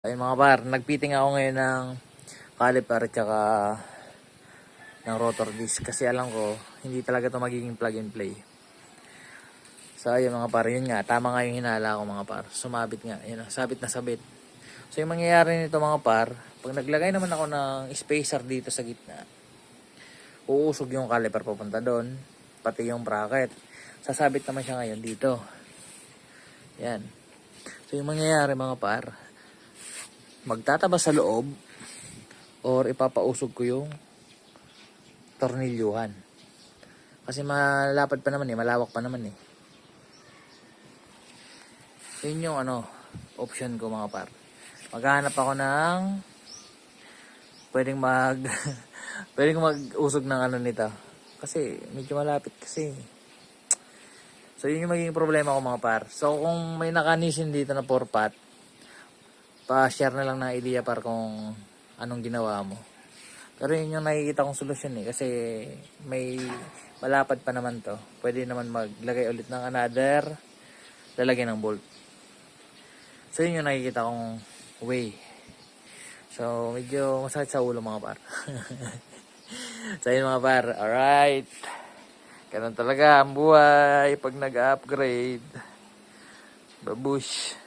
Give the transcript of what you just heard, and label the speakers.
Speaker 1: Ayun mga par, nagpiting ako ngayon ng caliper at saka ng rotor disc kasi alam ko hindi talaga to magiging plug and play. So ayun mga par, yun nga, tama nga yung hinala ko mga par, sumabit nga, yun, sabit na sabit. So yung mangyayari nito mga par, pag naglagay naman ako ng spacer dito sa gitna, uusog yung caliper papunta doon, pati yung bracket. Sasabit naman siya ngayon dito. Yan. So yung mangyayari mga par, magtataba sa loob or ipapausog ko yung tornilyuhan. Kasi malapad pa naman malawak pa naman Yun yung option ko mga par. Maghahanap ako ng pwedeng pwedeng mag-usog ng nito. Kasi medyo malapit kasi. So yun yung magiging problema ko mga par. So kung may nakanisin dito na 4-pot, pa-share na lang na idea par kung anong ginawa mo. Pero yun yung nakikita kong solusyon kasi may malapad pa naman to. Pwede naman maglagay ulit ng another, lalagyan ng bolt. So yun yung nakikita kong way. So medyo masakit sa ulo mga par. So yun mga par, alright. Ganun talaga ang buhay pag nag-upgrade. Babush.